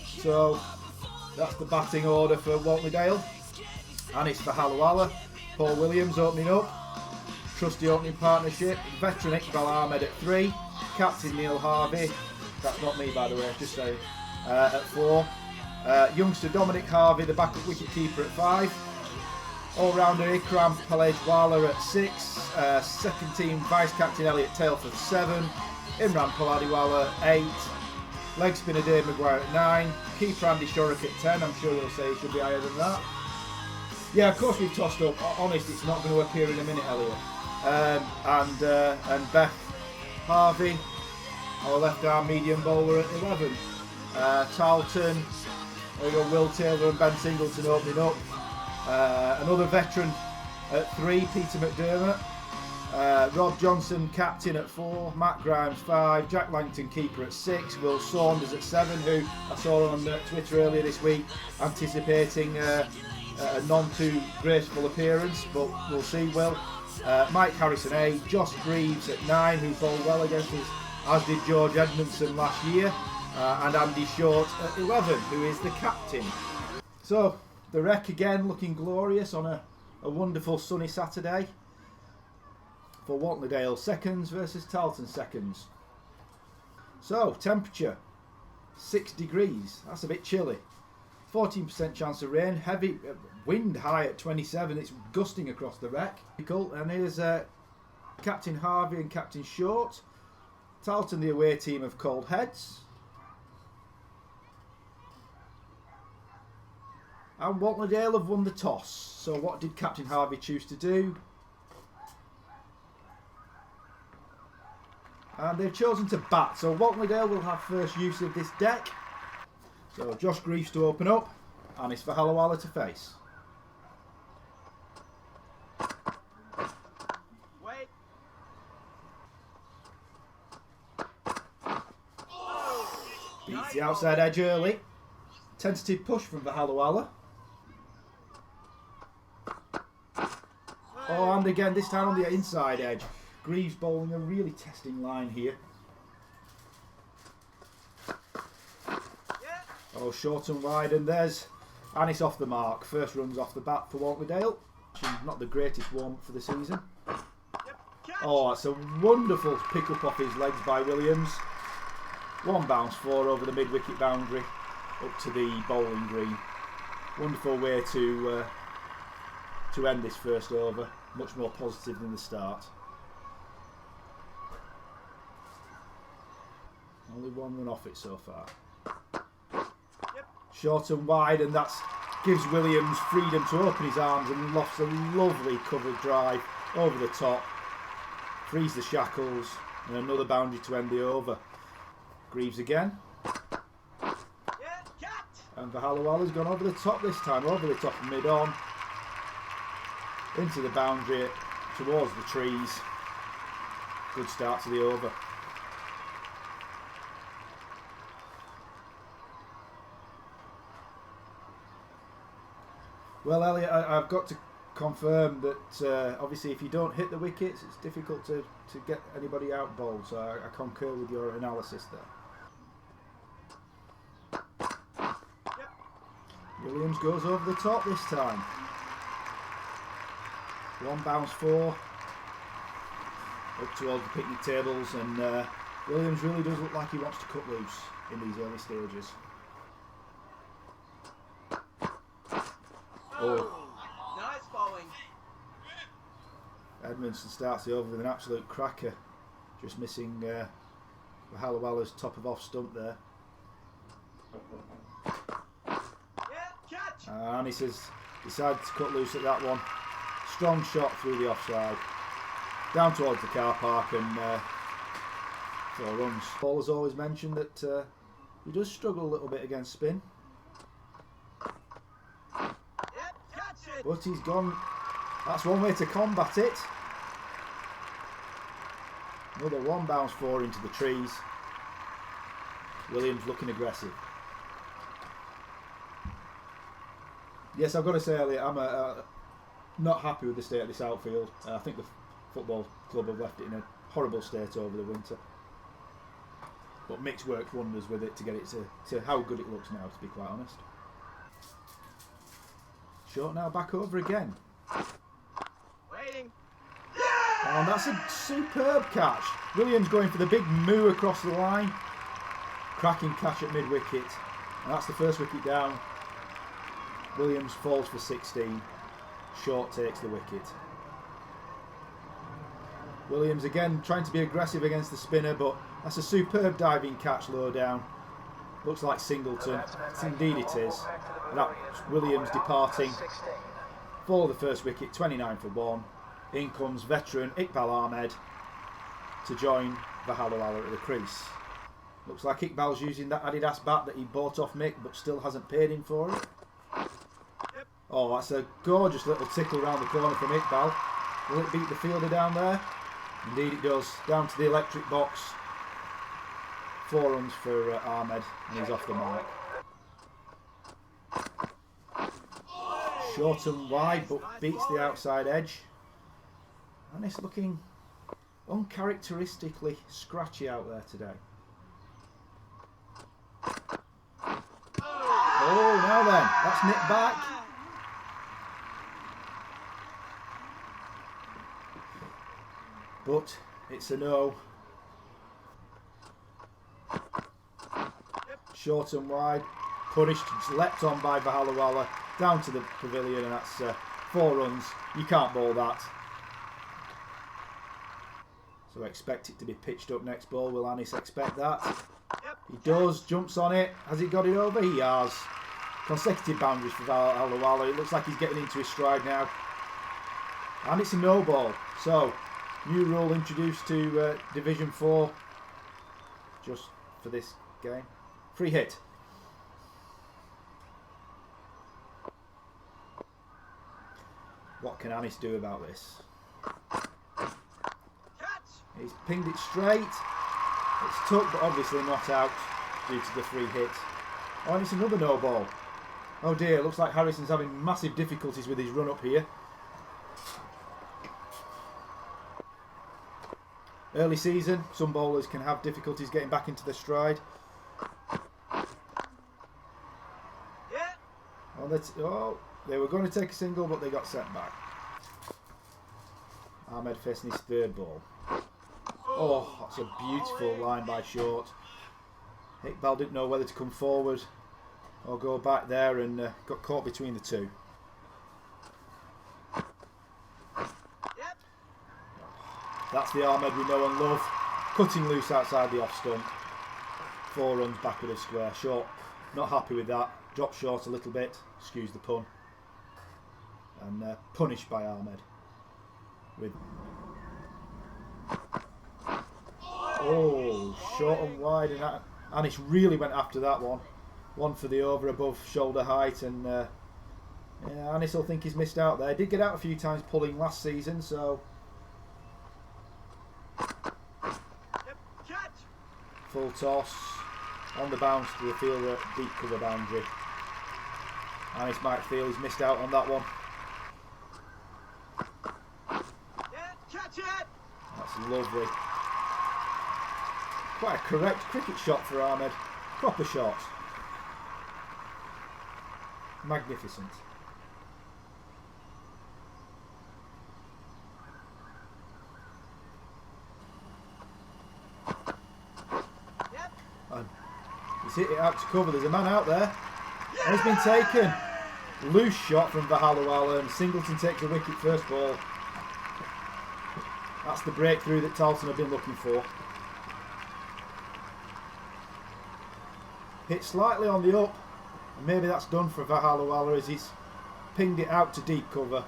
So that's the batting order for Whately-Dale. And it's for Hallowalla. Paul Williams opening up. Trusty opening partnership. Veteran Iqbal Ahmed at 3. Captain Neil Harvey. That's not me, by the way, just saying. At 4. Youngster Dominic Harvey, the backup wicket-keeper, at 5. All-rounder Ikram Palejwala at 6. Second team vice-captain Elliot Tailford 7. Imran Paladiwala 8. Leg spinner Dave Maguire at 9. Keeper Andy Shorrock at 10. I'm sure you'll say he should be higher than that. Yeah, of course we've tossed up. Honest, it's not going to appear in a minute, Elliot. And Beth Harvey, our left-arm medium bowler, at 11. Tarleton, there we go, Will Taylor and Ben Singleton opening up. Another veteran at 3, Peter McDermott. Rob Johnson, captain, at 4. Matt Grimes, 5. Jack Langton, keeper, at 6. Will Saunders at 7, who I saw on Twitter earlier this week anticipating a non-too graceful appearance, but we'll see. Will. Mike Harrison, 8. Josh Greaves at 9, who bowled well against us, as did George Edmondson last year. And Andy Short at 11, who is the captain. So, the Rec again looking glorious on a wonderful sunny Saturday for Whately-Dale seconds versus Tarleton seconds. So, temperature 6 degrees, that's a bit chilly. 14% chance of rain, heavy wind high at 27, it's gusting across the Rec. And here's Captain Harvey and Captain Short. Tarleton, the away team, have called heads. And Whately-Dale have won the toss. So what did Captain Harvey choose to do? And they've chosen to bat. So Whately-Dale will have first use of this deck. So Josh Greaves to open up. And it's for Hallowalla to face. Wait. Beats the outside edge early. Tentative push from the Hallowalla. Oh, and again, this time on the inside edge. Greaves bowling a really testing line here. Oh, short and wide, and there's Anis off the mark. First runs off the bat for Whately-Dale. Not the greatest warm-up for the season. Oh, that's a wonderful pick-up off his legs by Williams. 1 bounce 4 over the mid-wicket boundary up to the bowling green. Wonderful way to end this first over. Much more positive than the start. Only 1 run off it so far. Short and wide, and that gives Williams freedom to open his arms and lofts a lovely covered drive over the top. Frees the shackles, and another boundary to end the over. Greaves again. And the Hallowalla's gone over the top this time, over the top and mid-on. Into the boundary, towards the trees. Good start to the over. Well, Elliot, I've got to confirm that obviously if you don't hit the wickets, it's difficult to get anybody out bowled, so I concur with your analysis there. Williams goes over the top this time. 1 bounce 4 up towards the picnic tables, and Williams really does look like he wants to cut loose in these early stages. Oh. Nice bowling. Edmondson starts the over with an absolute cracker, just missing Hallowalla's top of off stump there. And he says decided to cut loose at that one. Strong shot through the offside, down towards the car park, and 4 runs. Paul has always mentioned that he does struggle a little bit against spin, but he's gone. That's one way to combat it. Another 1 bounce 4 into the trees. Williams looking aggressive. Yes, I've got to say, Elliot, I'm not happy with the state of this outfield. I think the football club have left it in a horrible state over the winter. But Mick's worked wonders with it to get it to how good it looks now, to be quite honest. Short now back over again. Waiting. And that's a superb catch. Williams going for the big moo across the line. Cracking catch at mid-wicket. And that's the first wicket down. Williams falls for 16. Short takes the wicket. Williams again trying to be aggressive against the spinner, but that's a superb diving catch low down. Looks like Singleton. Indeed it is. And that's Williams departing for the first wicket, 29 for 1. In comes veteran Iqbal Ahmed to join Vahaluala at the crease. Looks like Iqbal's using that Adidas bat that he bought off Mick but still hasn't paid him for it. Oh, that's a gorgeous little tickle round the corner from Iqbal. Will it beat the fielder down there? Indeed it does. Down to the electric box. 4 runs for Ahmed, and he's off the mark. Short and wide, but beats the outside edge. And it's looking uncharacteristically scratchy out there today. Oh, now then, that's nipped back. But it's a no. Short and wide, punished, leapt on by Vahaluala, down to the pavilion, and that's 4 runs. You can't bowl that. So expect it to be pitched up next ball. Will Anis expect that? He does, jumps on it. Has he got it over? He has. Consecutive boundaries for Vahaluala. It looks like he's getting into his stride now. And it's a no ball. So, new rule introduced to Division 4 just for this game. Free hit. What can Anis do about this? He's pinged it straight. It's tucked, but obviously not out due to the free hit. Oh, and it's another no ball. Oh dear, looks like Harrison's having massive difficulties with his run up here. Early season, some bowlers can have difficulties getting back into their stride. Oh, they were going to take a single, but they got sent back. Ahmed facing his 3rd ball. Oh, that's a beautiful line by Short. Iqbal didn't know whether to come forward or go back there, and got caught between the two. That's the Ahmed we know and love. Cutting loose outside the off stump. 4 runs back of the square. Short, not happy with that. Dropped short a little bit. Excuse the pun. And punished by Ahmed. With short and wide, and Anis really went after that one. One for the over above shoulder height, and yeah, Anis will think he's missed out there. Did get out a few times pulling last season, so full toss on the bounce to the fielder, deep cover boundary. Anis might feel he's missed out on that one. That's lovely. Quite a correct cricket shot for Ahmed. Proper shot. Magnificent. And he's hit it out to cover. There's a man out there. And it's been taken. Loose shot from Vahaluala, and Singleton takes a wicket first ball. That's the breakthrough that Tarleton have been looking for. Hit slightly on the up, and maybe that's done for Vahaluala as he's pinged it out to deep cover.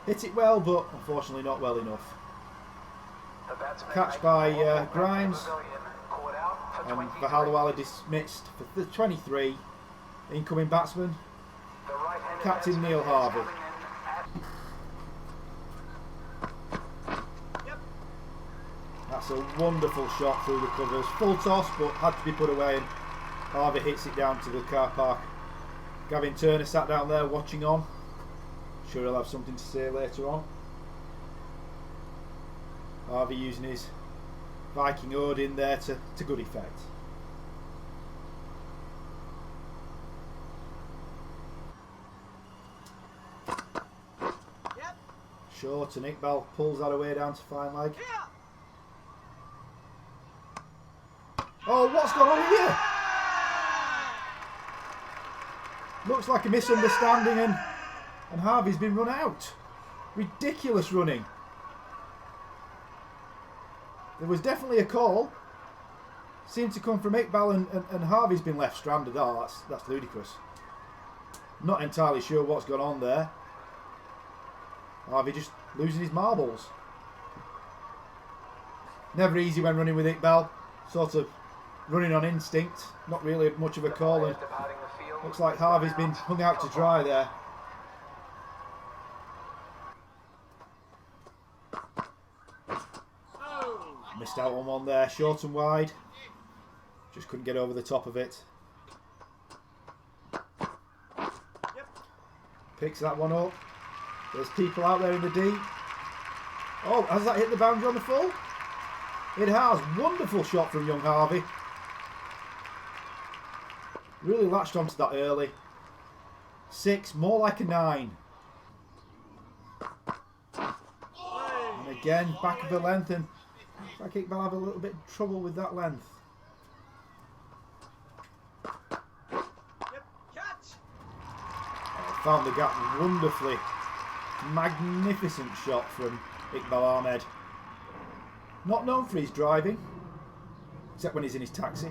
Hit it well, but unfortunately not well enough. Catch by Grimes, and Vahaluala dismissed for the 23. Incoming batsman, Captain Neil Harvey. That's a wonderful shot through the covers. Full toss, but had to be put away, and Harvey hits it down to the car park. Gavin Turner sat down there watching on. Sure he'll have something to say later on. Harvey using his Viking Odin there to good effect. short, and Iqbal pulls that away down to fine leg. Oh, what's going on here? Looks like a misunderstanding, and Harvey's been run out. Ridiculous running. There was definitely a call. Seemed to come from Iqbal, and Harvey's been left stranded. Oh, that's ludicrous. Not entirely sure what's gone on there. Harvey just losing his marbles. Never easy when running with Iqbal. Sort of running on instinct. Not really much of a call. And looks like Harvey's been hung out to dry there. Missed out on one there. Short and wide. Just couldn't get over the top of it. Picks that one up. There's people out there in the deep. Oh, has that hit the boundary on the full? It has. Wonderful shot from young Harvey. Really latched onto that early. 6, more like a 9. And again, back of the length, and I think Iqbal have a little bit of trouble with that length. Found the gap wonderfully. Magnificent shot from Iqbal Ahmed. Not known for his driving, except when he's in his taxi.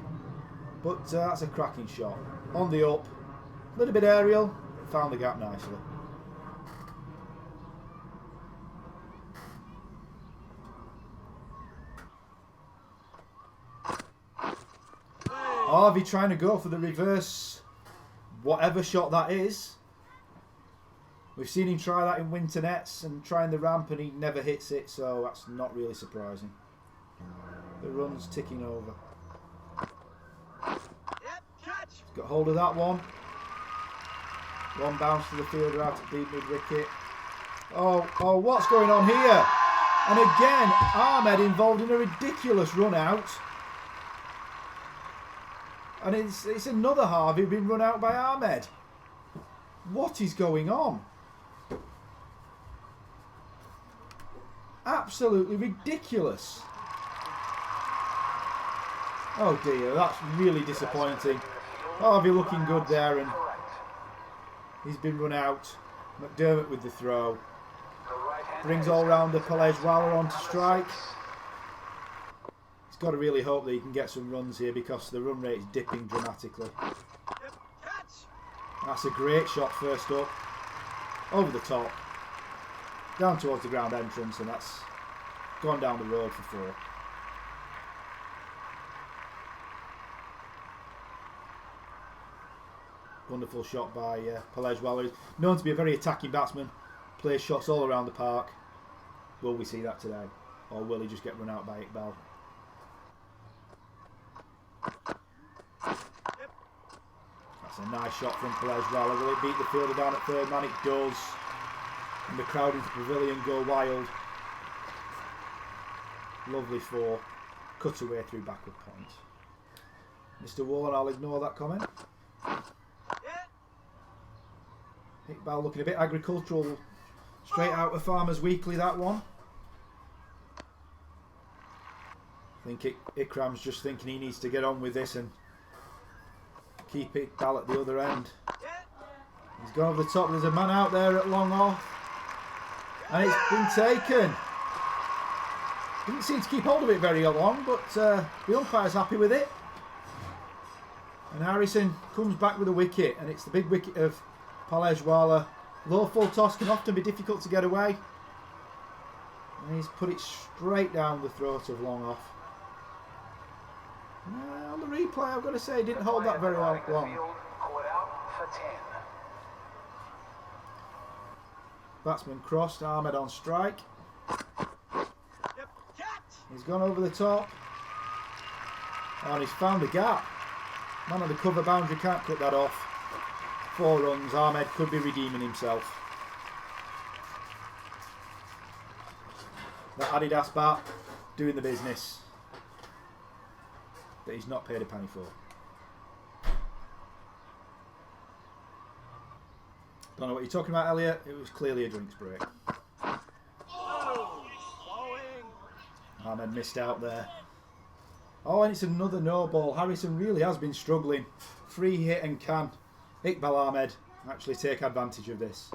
But that's a cracking shot. On the up, a little bit aerial, found the gap nicely. Harvey trying to go for the reverse, whatever shot that is. We've seen him try that in winter nets and trying the ramp, and he never hits it, so that's not really surprising. The run's ticking over. He's got hold of that one. One bounce to the fielder out at deep mid-wicket. Oh, what's going on here? And again, Ahmed involved in a ridiculous run out. And it's another Harvey being run out by Ahmed. What is going on? Absolutely ridiculous. Oh dear, that's really disappointing. Harvey looking good there, and he's been run out. McDermott with the throw. Brings all-rounder Palej-Wala on to strike. He's got to really hope that he can get some runs here, because the run rate is dipping dramatically. That's a great shot first up. Over the top. Down towards the ground entrance, and that's gone down the road for 4. Wonderful shot by Palej-Wala. He's known to be a very attacking batsman. Plays shots all around the park. Will we see that today? Or will he just get run out by Iqbal? That's a nice shot from Palej-Wala. Will it beat the fielder down at third man? It does. And the crowd in the pavilion go wild. Lovely 4. Cut away through backward point. Mr. Warren, I'll ignore that comment. Iqbal looking a bit agricultural. Straight out of Farmers Weekly, that one. I think Ikram's just thinking he needs to get on with this and keep Iqbal at the other end. He's gone over the top. There's a man out there at long off. And it's been taken. Didn't seem to keep hold of it very long, but the umpire's happy with it. And Harrison comes back with a wicket, and it's the big wicket of Palej-Wala. Low full toss can often be difficult to get away. And he's put it straight down the throat of long off. On the replay, I've got to say, he didn't hold that very long. Batsman crossed, Ahmed on strike. He's gone over the top. Oh, and he's found the gap. Man on the cover boundary can't cut that off. 4 runs, Ahmed could be redeeming himself. That Adidas bat doing the business that he's not paid a penny for. Don't know what you're talking about, Elliot. It was clearly a drinks break. Ahmed missed out there. Oh, and it's another no ball. Harrison really has been struggling. Free hit, and can Iqbal Ahmed actually take advantage of this?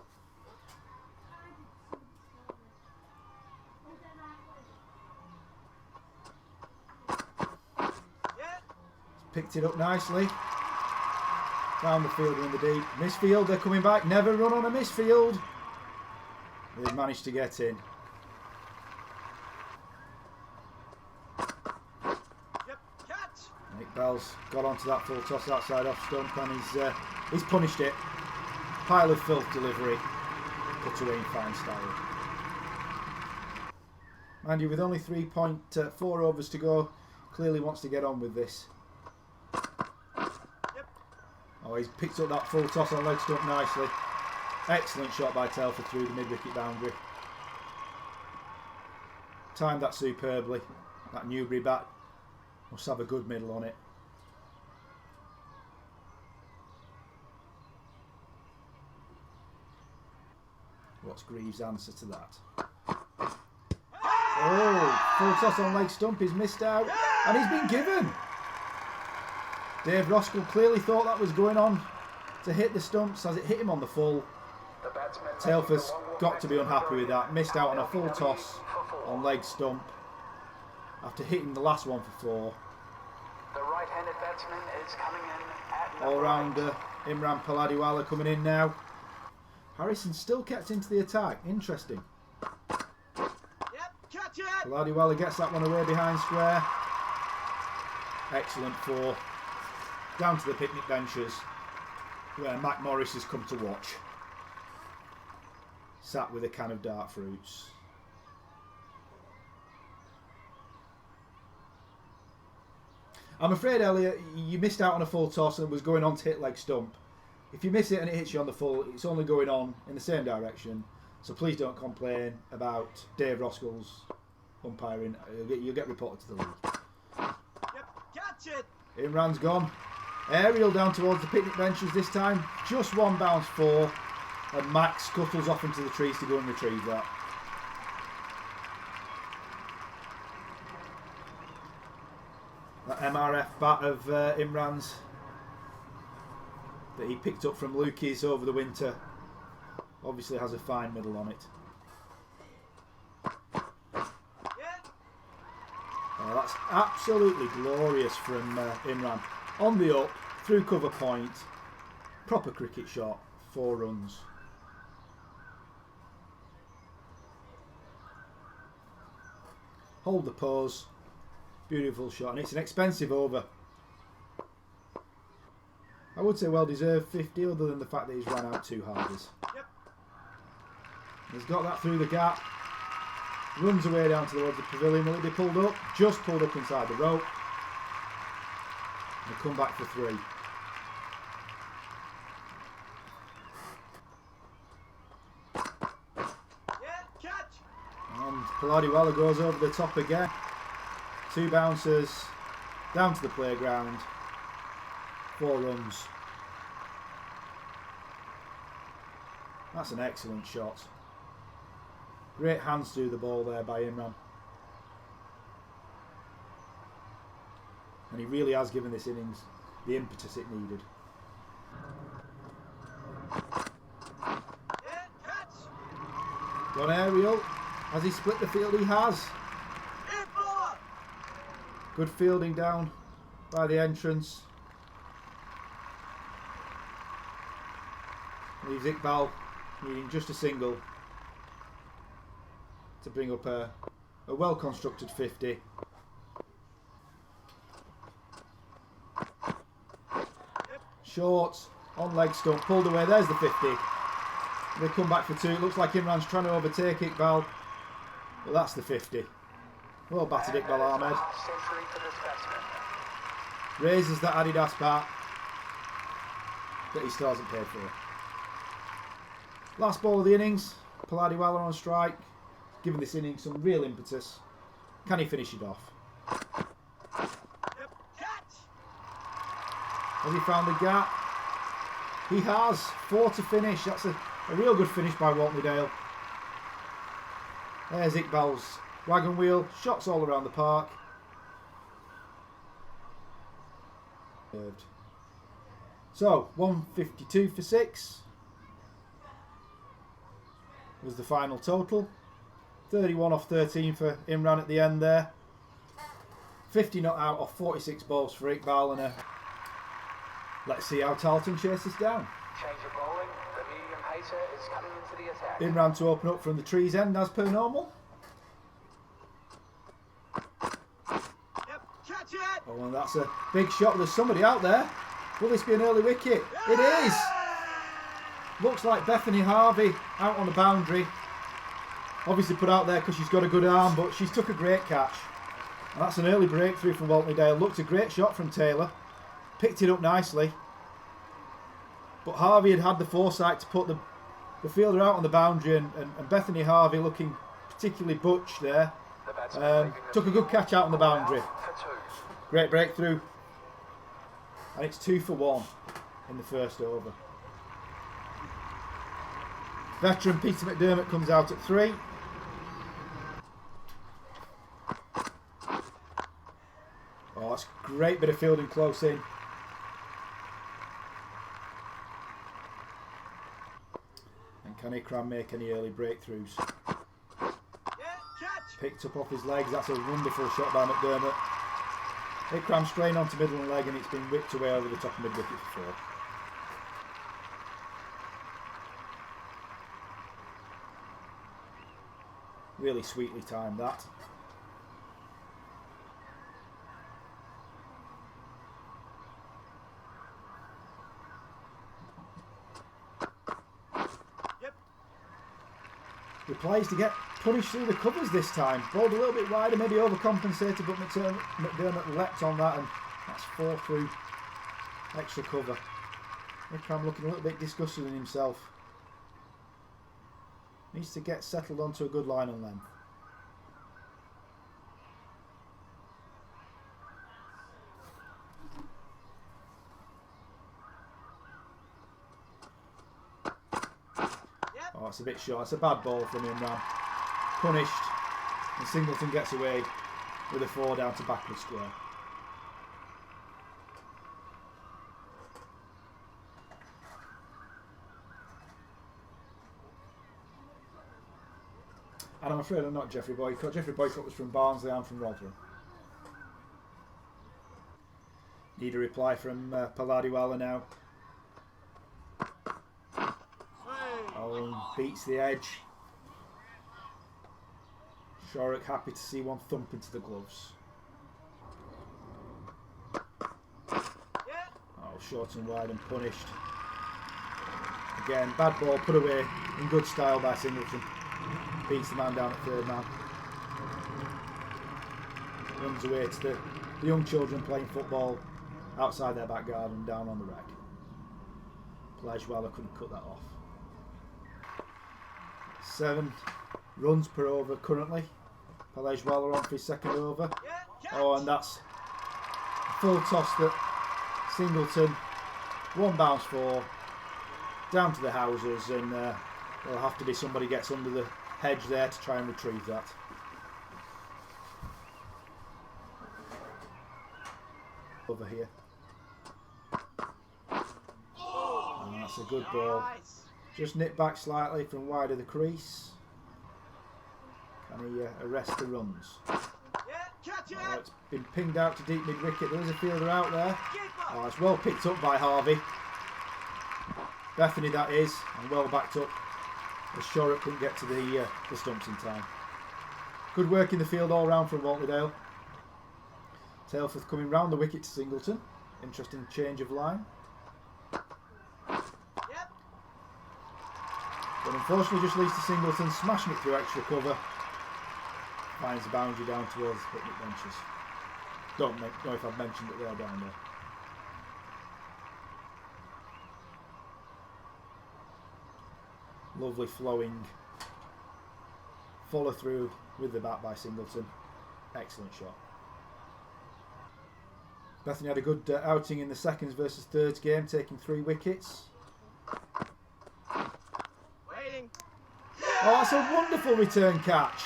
Picked it up nicely. Down the field in the deep. Misfield, they're coming back. Never run on a misfield. They've managed to get in. Iqbal's got onto that full toss outside off stump, and he's punished it. Pile of filth delivery. Put away in fine style. Mind you, with only 3.4 overs to go, clearly wants to get on with this. Oh, he's picked up that full toss on leg stump nicely. Excellent shot by Telford through the mid-wicket boundary. Timed that superbly. That Newbury bat must have a good middle on it. What's Greaves' answer to that? Oh, full toss on leg stump. He's missed out. And he's been given. Dave Roskell clearly thought that was going on to hit the stumps as it hit him on the full. Telford's got to be unhappy with that. Missed out on a full toss on leg stump after hitting the last one for 4. The right-handed batsman is coming in at all-rounder Imran Paladiwala coming in now. Harrison still kept into the attack. Interesting. Yep, catch it! Paladiwala gets that one away behind square. Excellent 4. Down to the picnic benches where Mac Morris has come to watch. Sat with a can of dark fruits. I'm afraid, Elliot, you missed out on a full toss and was going on to hit leg stump. If you miss it and it hits you on the full, it's only going on in the same direction. So please don't complain about Dave Roskell's umpiring. You'll get reported to the league. Yep, catch it! Imran's gone. Aerial down towards the picnic benches this time. Just one bounce 4. And Max scuttles off into the trees to go and retrieve that. That MRF bat of Imran's that he picked up from Lukey's over the winter obviously has a fine middle on it. That's absolutely glorious from Imran. On the up, through cover point, proper cricket shot, 4 runs. Hold the pose, beautiful shot, and it's an expensive over. I would say well deserved 50, other than the fact that he's run out 2 harders. Yep. He's got that through the gap, runs away down towards the pavilion. Will it be pulled up? Just pulled up inside the rope. And come back for 3. Yeah, catch! And Paladiwala goes over the top again. 2 bouncers, down to the playground. 4 runs. That's an excellent shot. Great hands through the ball there by Imran. And he really has given this innings the impetus it needed. Yeah, catch! Gone aerial. Has he split the field? He has. Airport! Good fielding down by the entrance. Leaves Iqbal needing just a single to bring up a well-constructed 50. Short, on leg stump, pulled away, there's the 50. They come back for 2. It looks like Imran's trying to overtake Iqbal, but that's the 50. Well battered Iqbal Ahmed. Raises that Adidas bat that he still hasn't paid for. Last ball of the innings, Paladiwala on strike, giving this innings some real impetus. Can he finish it off? Yep, catch! Has he found the gap? He has. 4 to finish. That's a real good finish by Waltney Dale. There's Iqbal's Wagon wheel, shots all around the park. So 152 for 6 was the final total. 31 off 13 for Imran at the end there. 50 not out off 46 balls for Iqbal, and let's see how Tarleton chase this down. Change of bowling. The medium pacer is coming into the attack. Imran to open up from the tree's end as per normal. Yep, catch it! Oh, and that's a big shot. There's somebody out there. Will this be an early wicket? It is! Looks like Bethany Harvey out on the boundary. Obviously put out there because she's got a good arm, but she's took a great catch. And that's an early breakthrough from Waltleydale. Looked a great shot from Taylor. Picked it up nicely. But Harvey had the foresight to put the fielder out on the boundary, and Bethany Harvey looking particularly butch there. Took a good catch out on the boundary. Great breakthrough. And it's 2 for 1 in the first over. Veteran Peter McDermott comes out at 3. Oh, that's a great bit of fielding close in. And can Ikram make any early breakthroughs? Yeah, catch! Picked up off his legs. That's a wonderful shot by McDermott. Ikram strain onto middle and leg, and it's been whipped away over the top of mid-wicket for 4. Really sweetly timed that. Yep. Replies to get punished through the covers this time. Bowled a little bit wider, maybe overcompensated, but McDermott leapt on that, and that's 4 through extra cover. Ikram looking a little bit disgusted in himself. Needs to get settled onto a good line and length. Yep. Oh, it's a bit short. It's a bad ball from Imran. Punished. And Singleton gets away with a 4 down to backward square. And I'm afraid I'm not Geoffrey Boycott. Geoffrey Boycott was from Barnsley, I'm from Rotherham. Need a reply from Paladiwala now. Oh, beats the edge. Shorak happy to see one thump into the gloves. Yeah. Oh, short and wide and punished. Again, bad ball put away in good style by Singleton. Beats the man down at third man. Runs away to the young children playing football outside their back garden down on the rec. Paladiwala couldn't cut that off. 7 runs per over currently. Paladiwala on for his second over. Yeah, catch! Oh, and that's a full toss that Singleton, 1 bounce 4, down to the houses, and there'll have to be somebody gets under the hedge there to try and retrieve that. Over here. And that's a good ball. Nice. Just nipped back slightly from wide of the crease. Can he arrest the runs? Yeah, catch it! Oh, it's been pinged out to deep mid-wicket. There is a fielder out there. Keeper! Oh, it's well picked up by Harvey. Bethany that is, and well backed up. As Shorak couldn't get to the stumps in time. Good work in the field all round from Waltleydale. Tailforth coming round the wicket to Singleton. Interesting change of line. Yep. But unfortunately just leads to Singleton smashing it through extra cover. Finds the boundary down towards the picnic benches. Don't know if I've mentioned that they are down there. Lovely flowing follow through with the bat by Singleton. Excellent shot. Bethany had a good outing in the seconds versus thirds game, taking 3 wickets. Waiting. Oh, that's a wonderful return catch.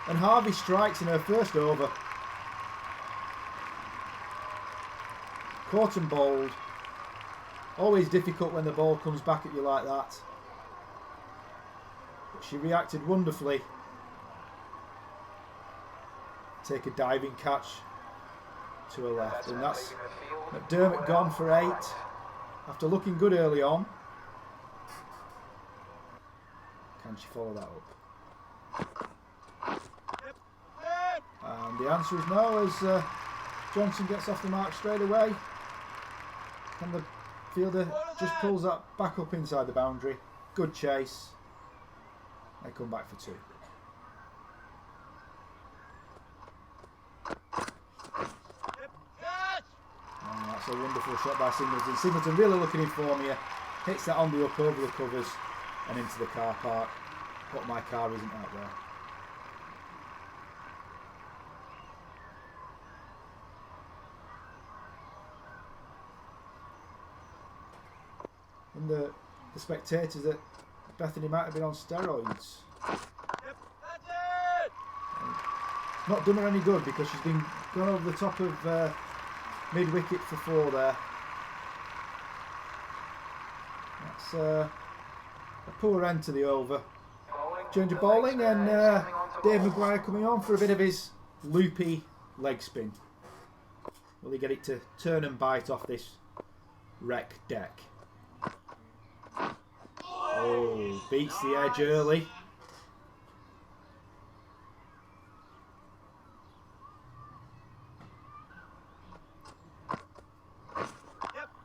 And Harvey strikes in her first over. Caught and bowled. Always difficult when the ball comes back at you like that. But she reacted wonderfully. Take a diving catch to her left. And that's McDermott gone for 8. After looking good early on. Can she follow that up? And the answer is no, as Johnson gets off the mark straight away. And the fielder just pulls that back up inside the boundary. Good chase. They come back for 2. And that's a wonderful shot by Singleton. Singleton really looking in form here. Hits that on the up over the covers and into the car park. But my car isn't out there. And the spectators that Bethany might have been on steroids. Not done her any good because she's been gone over the top of mid wicket for 4 there. That's a poor end to the over. Change of bowling and Dave Maguire coming on for a bit of his loopy leg spin. Will he get it to turn and bite off this wreck deck? Oh, beats the edge early.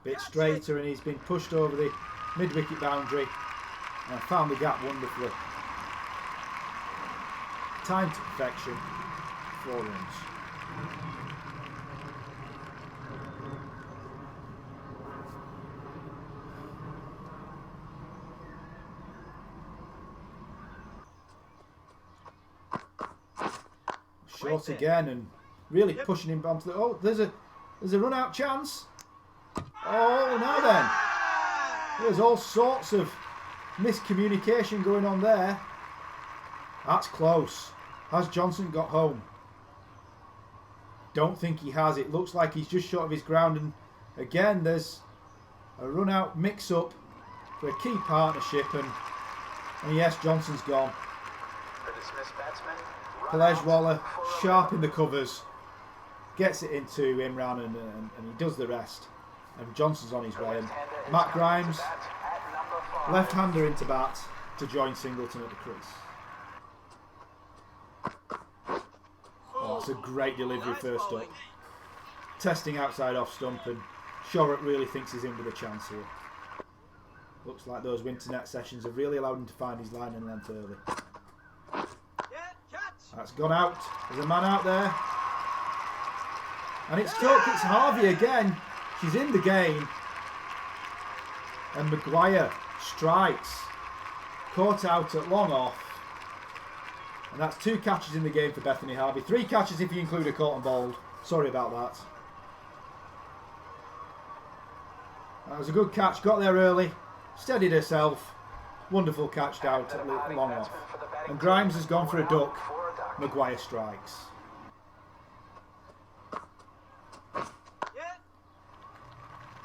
Bit straighter, and he's been pushed over the mid-wicket boundary and found the gap wonderfully. Time to perfection. 4 runs. Short again and really pushing him onto the... Oh, there's a run-out chance. Oh, now then. There's all sorts of miscommunication going on there. That's close. Has Johnson got home? Don't think he has. It looks like he's just short of his ground. And again, there's a run-out mix-up for a key partnership. And yes, Johnson's gone. Palej Waller sharp in the covers. Gets it into Imran and he does the rest. And Johnson's on his way. And Matt Grimes, left-hander into bat to join Singleton at the crease. Oh, that's a great delivery first up. Testing outside off stump, and Shorrock really thinks he's in with a chance here. Looks like those winter net sessions have really allowed him to find his line and length early. That's gone out. There's a man out there. And it's Harvey again. She's in the game. And Maguire strikes. Caught out at long off. And that's 2 catches in the game for Bethany Harvey. 3 catches if you include a caught and bowled. Sorry about that. That was a good catch. Got there early. Steadied herself. Wonderful catch out at long off. And Grimes has gone for a duck. Maguire strikes.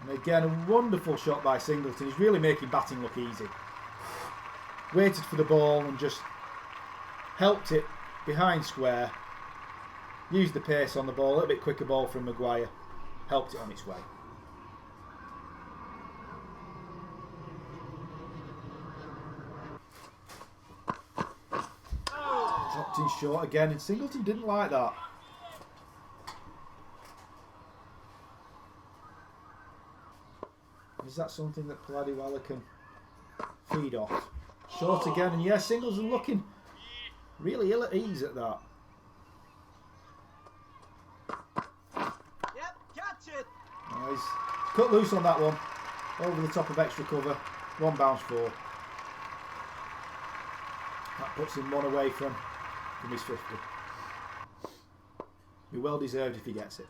And again, a wonderful shot by Singleton. He's really making batting look easy. Waited for the ball and just helped it behind square. Used the pace on the ball. A little bit quicker ball from Maguire. Helped it on its way. Dropped in short again, and Singleton didn't like that. Is that something that Paladiwala can feed off? Short again, and yes, Singleton looking really ill at ease at that. Yep, catch it. He's cut loose on that one. Over the top of extra cover. 1 bounce 4. That puts him 1 away from his 50. Be well deserved if he gets it.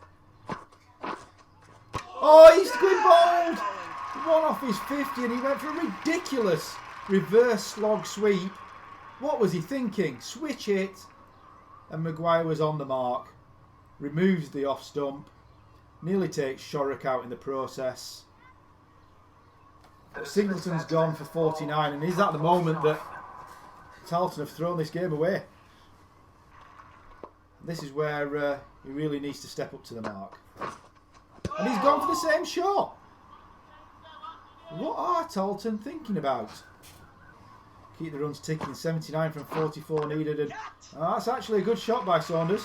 Oh, he's good bowled! 1 off his 50, and he went for a ridiculous reverse slog sweep. What was he thinking? Switch it. and Maguire was on the mark. Removes the off stump. Nearly takes Shorrock out in the process. But Singleton's gone for 49, and is that the moment that Tarleton have thrown this game away? This is where he really needs to step up to the mark. And he's gone for the same shot. What are Tarleton thinking about? Keep the runs ticking. 79 from 44 needed. And that's actually a good shot by Saunders.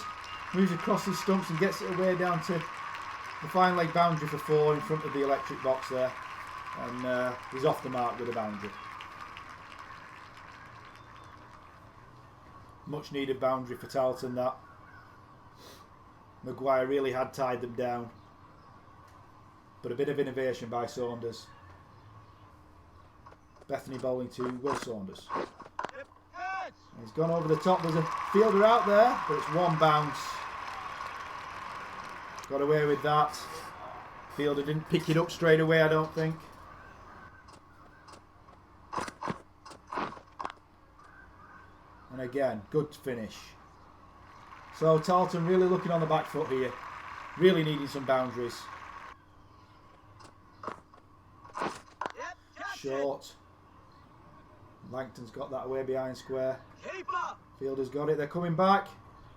Moves across his stumps and gets it away down to the fine leg boundary for 4 in front of the electric box there. And he's off the mark with a boundary. Much needed boundary for Tarleton, that. Maguire really had tied them down. But a bit of innovation by Saunders. Bethany bowling to Will Saunders. He's gone over the top. There's a fielder out there, but it's one bounce. Got away with that. Fielder didn't pick it up straight away, I don't think. And again, good finish. So Tarleton really looking on the back foot here. Really needing some boundaries. Short. Langton's got that away behind square. Fielder's got it. They're coming back.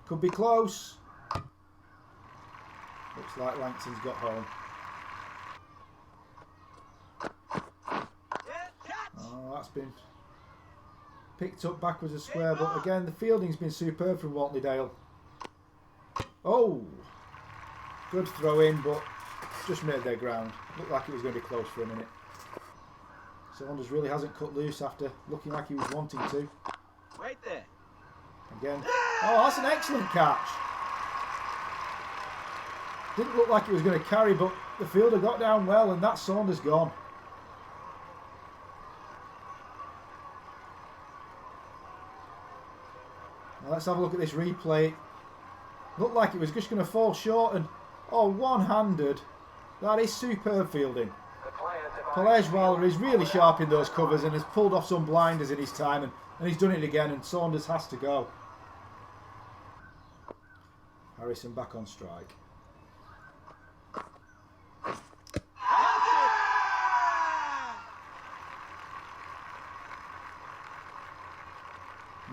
Could be close. Looks like Langton's got home. Oh, that's been picked up backwards a square, but again the fielding's been superb from Whatleydale. Oh, good throw in, but just made their ground. Looked like it was going to be close for a minute. Saunders really hasn't cut loose after looking like he was wanting to. Right there. Again. Oh, that's an excellent catch. Didn't look like it was going to carry, but the fielder got down well, and that Saunders gone. Now let's have a look at this replay. Looked like it was just going to fall short, and oh, one-handed. That is superb fielding. Palej is really sharp in those covers and has pulled off some blinders in his time, and he's done it again, and Saunders has to go. Harrison back on strike.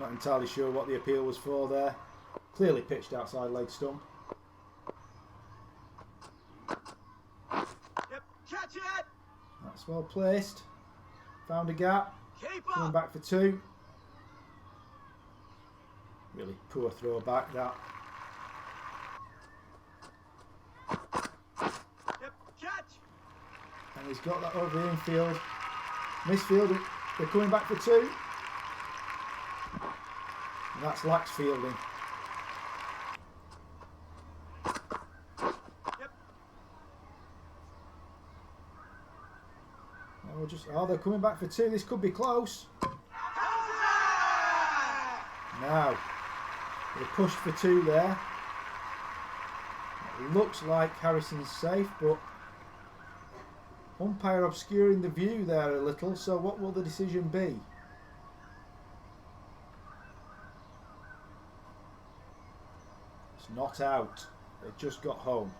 Not entirely sure what the appeal was for there. Clearly pitched outside leg stump. Catch it! That's well placed. Found a gap. Coming back for 2. Really poor throw back that. Catch! And he's got that over the infield. Misfield. They're coming back for 2. And that's lax fielding. Oh, they're coming back for 2. This could be close. Now, they pushed for 2 there. It looks like Harrison's safe, but umpire obscuring the view there a little. So what will the decision be? It's not out. They just got home.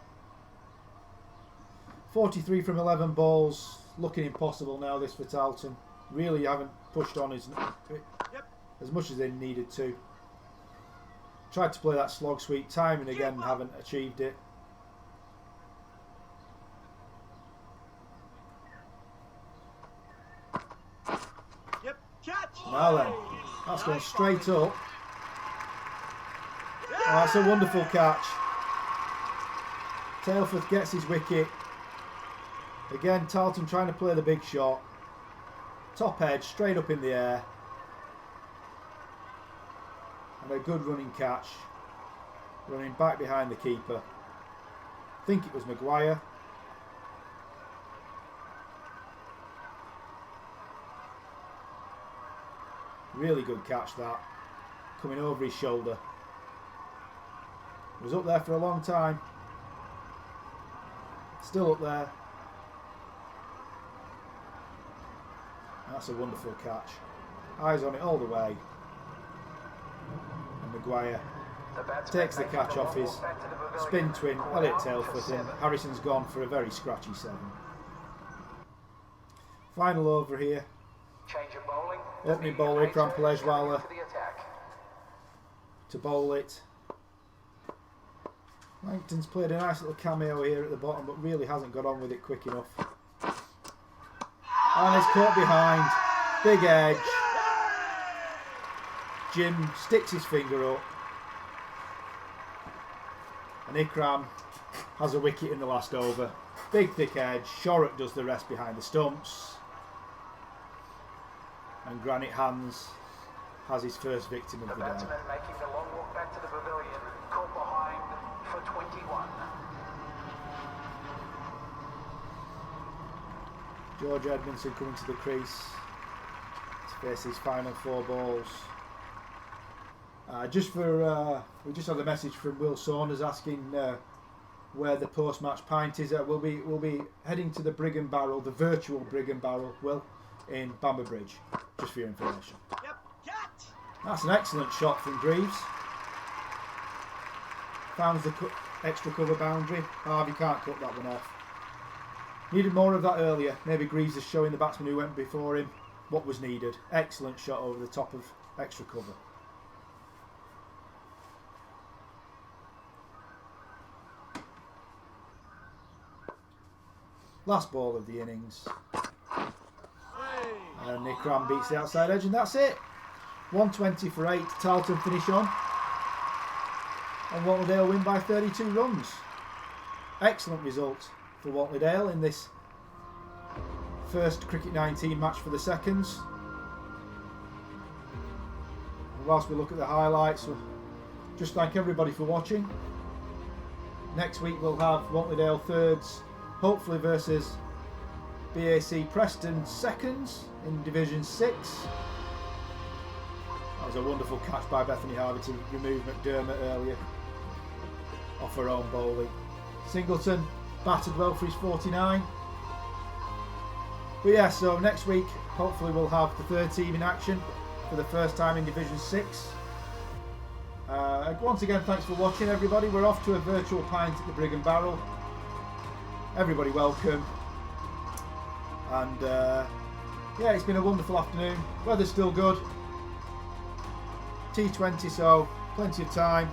43 from 11 balls. Looking impossible now, this for Tarleton. Really haven't pushed on as much as they needed to. Tried to play that slog sweep time and again haven't achieved it. Now then, that's going straight up. Oh, that's a wonderful catch. Tailforth gets his wicket. Again, Tarleton trying to play the big shot. Top edge, straight up in the air. And a good running catch. Running back behind the keeper. I think it was Maguire. Really good catch that. Coming over his shoulder. Was up there for a long time. Still up there. That's a wonderful catch. Eyes on it all the way. And Maguire Takes the catch off his spin twin. Well, hit tail foot in. Harrison's gone for a very scratchy 7. Final over here. Change of bowling. Opening bowler, Ikram Pelejwala to bowl it. Langton's played a nice little cameo here at the bottom, but really hasn't got on with it quick enough. And it's caught behind. Big edge. Jim sticks his finger up. And Ikram has a wicket in the last over. Big thick edge. Shorrock does the rest behind the stumps. And Granite Hands has his first victim of the day. Batsman making the long walk back to the pavilion. Caught behind for 21. George Edmondson coming to the crease to face his final 4 balls. We just had a message from Will Saunders asking where the post-match pint is. We'll be heading to the Brigham Barrel, the virtual Brigham Barrel, Will, in Bamber Bridge, just for your information. Yep, catch! That's an excellent shot from Greaves. Found the extra cover boundary. Harvey can't cut that one off. Needed more of that earlier. Maybe Greaves is showing the batsman who went before him what was needed. Excellent shot over the top of extra cover. Last ball of the innings. And Ikram beats the outside edge, and that's it. 120 for 8. Tarleton finish on. And Wantleydale win by 32 runs. Excellent result for Wantleydale in this first Cricket 19 match for the seconds. And whilst we look at the highlights, we'll just thank everybody for watching. Next week we'll have Wantleydale thirds, hopefully versus BAC Preston seconds in Division 6. That was a wonderful catch by Bethany Harvey to remove McDermott earlier off her own bowling. Singleton batted well for his 49. But yeah, so next week hopefully we'll have the third team in action for the first time in Division 6. Once again, thanks for watching everybody. We're off to a virtual pint at the Brigham Barrel. Everybody welcome. And yeah, it's been a wonderful afternoon. Weather's still good. T20, so plenty of time.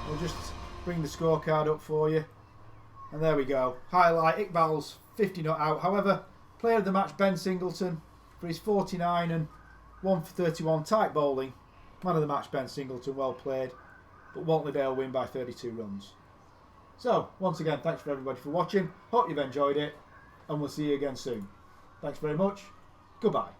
We'll just bring the scorecard up for you. And there we go. Highlight, Iqbal's 50 not out. However, player of the match, Ben Singleton, for his 49 and 1 for 31 tight bowling. Man of the match, Ben Singleton, well played. But Wantleydale win by 32 runs. So, once again, thanks for everybody for watching. Hope you've enjoyed it. And we'll see you again soon. Thanks very much. Goodbye.